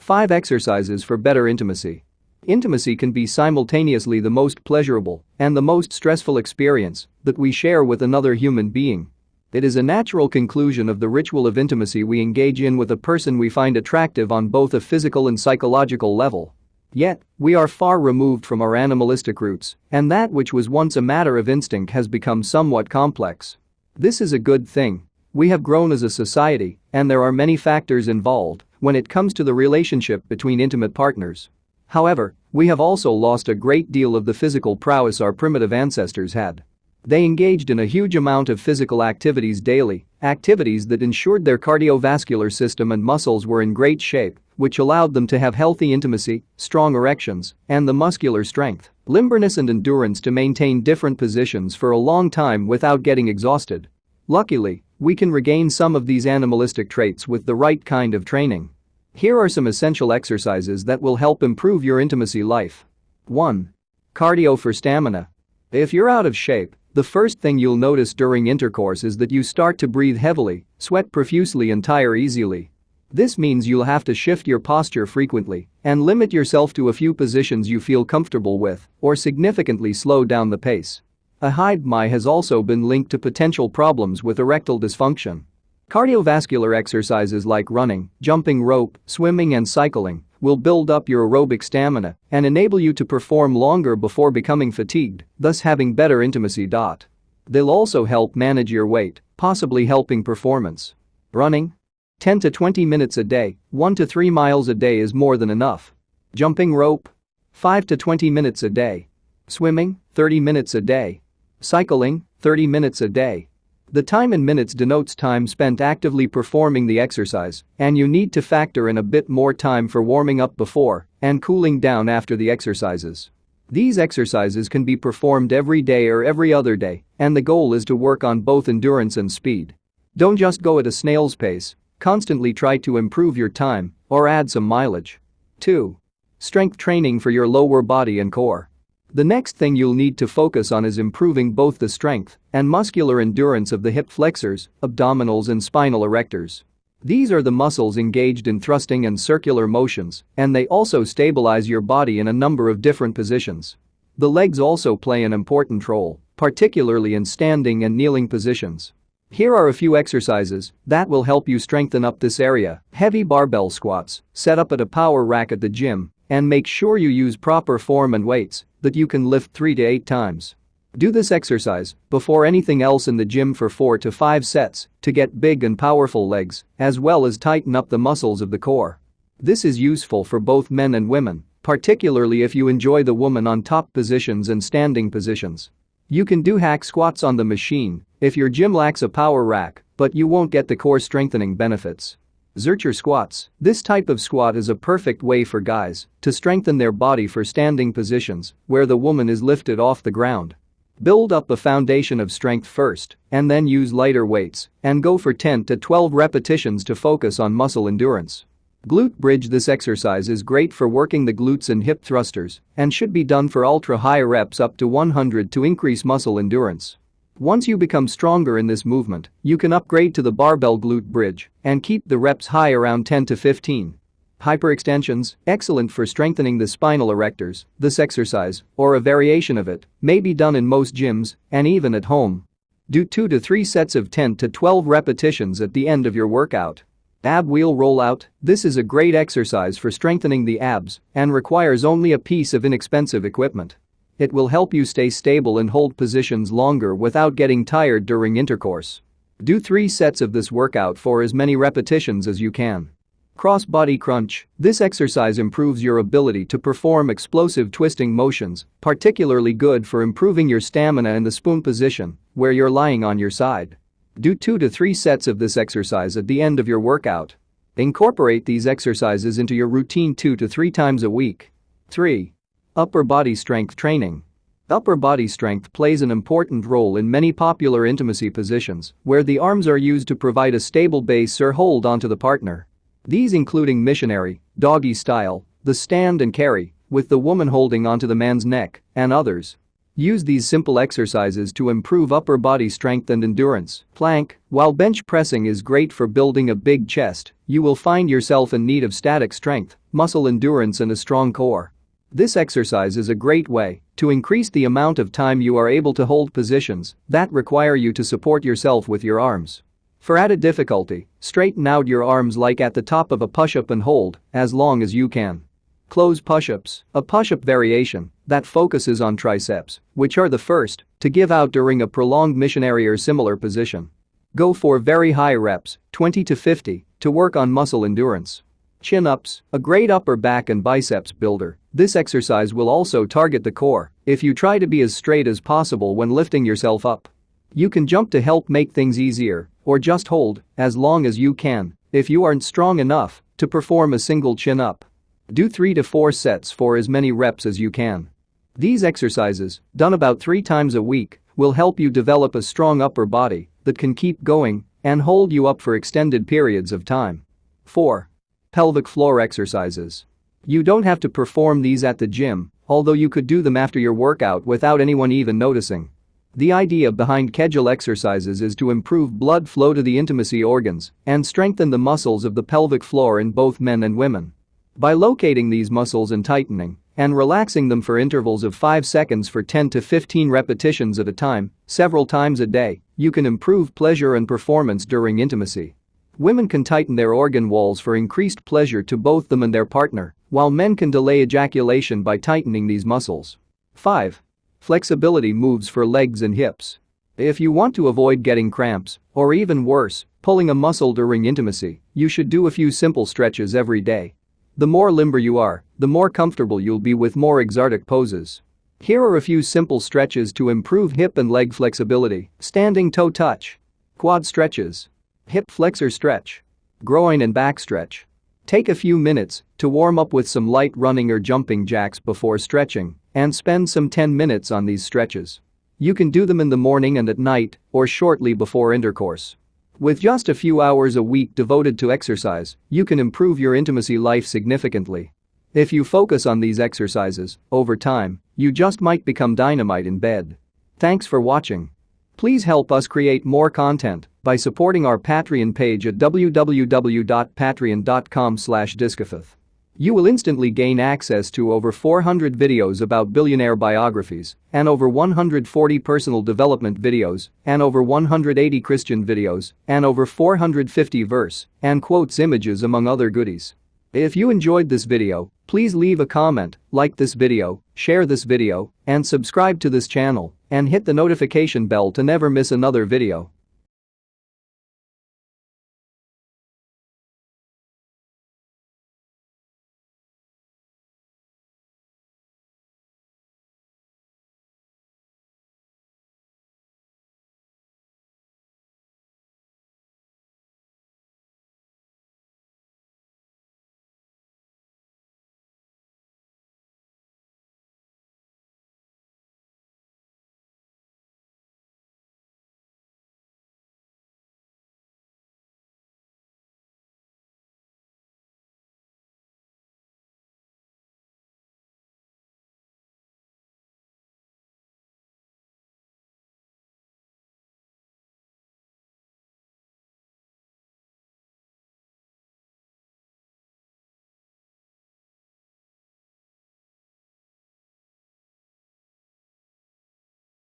5 exercises for better intimacy. Intimacy can be simultaneously the most pleasurable and the most stressful experience that we share with another human being. It is a natural conclusion of the ritual of intimacy we engage in with a person we find attractive on both a physical and psychological level. Yet, we are far removed from our animalistic roots, and that which was once a matter of instinct has become somewhat complex. This is a good thing. We have grown as a society, and there are many factors involved when it comes to the relationship between intimate partners. However, we have also lost a great deal of the physical prowess our primitive ancestors had. They engaged in a huge amount of physical activities daily, activities that ensured their cardiovascular system and muscles were in great shape, which allowed them to have healthy intimacy, strong erections, and the muscular strength, limberness and endurance to maintain different positions for a long time without getting exhausted. Luckily, we can regain some of these animalistic traits with the right kind of training. Here are some essential exercises that will help improve your intimacy life. 1. Cardio for stamina. If you're out of shape, the first thing you'll notice during intercourse is that you start to breathe heavily, sweat profusely and tire easily. This means you'll have to shift your posture frequently and limit yourself to a few positions you feel comfortable with or significantly slow down the pace. A high BMI has also been linked to potential problems with erectile dysfunction. Cardiovascular exercises like running, jumping rope, swimming and cycling will build up your aerobic stamina and enable you to perform longer before becoming fatigued, thus having better intimacy. They'll also help manage your weight, possibly helping performance. Running? 10 to 20 minutes a day, 1 to 3 miles a day is more than enough. Jumping rope? 5 to 20 minutes a day. Swimming? 30 minutes a day. Cycling? 30 minutes a day. The time in minutes denotes time spent actively performing the exercise, and you need to factor in a bit more time for warming up before and cooling down after the exercises. These exercises can be performed every day or every other day, and the goal is to work on both endurance and speed. Don't just go at a snail's pace, constantly try to improve your time or add some mileage. 2. Strength training for your lower body and core. The next thing you'll need to focus on is improving both the strength and muscular endurance of the hip flexors, abdominals and spinal erectors. These are the muscles engaged in thrusting and circular motions, and they also stabilize your body in a number of different positions. The legs also play an important role, particularly in standing and kneeling positions. Here are a few exercises that will help you strengthen up this area. Heavy barbell squats, set up at a power rack at the gym, and make sure you use proper form and weights that you can lift 3 to 8 times. Do this exercise before anything else in the gym for 4 to 5 sets to get big and powerful legs, as well as tighten up the muscles of the core. This is useful for both men and women, particularly if you enjoy the woman on top positions and standing positions. You can do hack squats on the machine if your gym lacks a power rack, but you won't get the core strengthening benefits. Zercher squats. This type of squat is a perfect way for guys to strengthen their body for standing positions where the woman is lifted off the ground. Build up a foundation of strength first and then use lighter weights and go for 10 to 12 repetitions to focus on muscle endurance. Glute bridge. This exercise is great for working the glutes and hip thrusters and should be done for ultra-high reps up to 100 to increase muscle endurance. Once you become stronger in this movement, you can upgrade to the barbell glute bridge and keep the reps high around 10 to 15. Hyperextensions, excellent for strengthening the spinal erectors. This exercise, or a variation of it, may be done in most gyms and even at home. Do 2 to 3 sets of 10 to 12 repetitions at the end of your workout. Ab wheel rollout. This is a great exercise for strengthening the abs and requires only a piece of inexpensive equipment. It will help you stay stable and hold positions longer without getting tired during intercourse. Do 3 sets of this workout for as many repetitions as you can. Cross-body crunch. This exercise improves your ability to perform explosive twisting motions, particularly good for improving your stamina in the spoon position, where you're lying on your side. Do 2 to 3 sets of this exercise at the end of your workout. Incorporate these exercises into your routine 2 to 3 times a week. 3. Upper body strength training. Upper body strength plays an important role in many popular intimacy positions where the arms are used to provide a stable base or hold onto the partner. These including missionary, doggy style, the stand and carry, with the woman holding onto the man's neck, and others. Use these simple exercises to improve upper body strength and endurance. Plank. While bench pressing is great for building a big chest, you will find yourself in need of static strength, muscle endurance and a strong core. This exercise is a great way to increase the amount of time you are able to hold positions that require you to support yourself with your arms. For added difficulty, straighten out your arms like at the top of a push-up and hold as long as you can. Close push-ups, a push-up variation that focuses on triceps, which are the first to give out during a prolonged missionary or similar position. Go for very high reps, 20 to 50, to work on muscle endurance. Chin-ups, a great upper back and biceps builder. This exercise will also target the core if you try to be as straight as possible when lifting yourself up. You can jump to help make things easier, or just hold as long as you can if you aren't strong enough to perform a single chin-up. Do 3 to 4 sets for as many reps as you can. These exercises, done about 3 times a week, will help you develop a strong upper body that can keep going and hold you up for extended periods of time. 4. Pelvic floor exercises. You don't have to perform these at the gym, although you could do them after your workout without anyone even noticing. The idea behind Kegel exercises is to improve blood flow to the intimacy organs and strengthen the muscles of the pelvic floor in both men and women. By locating these muscles and tightening and relaxing them for intervals of 5 seconds for 10 to 15 repetitions at a time, several times a day, you can improve pleasure and performance during intimacy. Women can tighten their organ walls for increased pleasure to both them and their partner, while men can delay ejaculation by tightening these muscles. 5. Flexibility moves for legs and hips. If you want to avoid getting cramps, or even worse, pulling a muscle during intimacy, you should do a few simple stretches every day. The more limber you are, the more comfortable you'll be with more exotic poses. Here are a few simple stretches to improve hip and leg flexibility. Standing toe touch. Quad stretches. Hip flexor stretch. Groin and back stretch. Take a few minutes to warm up with some light running or jumping jacks before stretching and spend some 10 minutes on these stretches. You can do them in the morning and at night or shortly before intercourse. With just a few hours a week devoted to exercise, you can improve your intimacy life significantly. If you focus on these exercises, over time, you just might become dynamite in bed. Thanks for watching. Please help us create more content by supporting our Patreon page at www.patreon.com/discofith. You will instantly gain access to over 400 videos about billionaire biographies and over 140 personal development videos and over 180 Christian videos and over 450 verse and quotes images among other goodies. If you enjoyed this video, please leave a comment, like this video, share this video, and subscribe to this channel and hit the notification bell to never miss another video.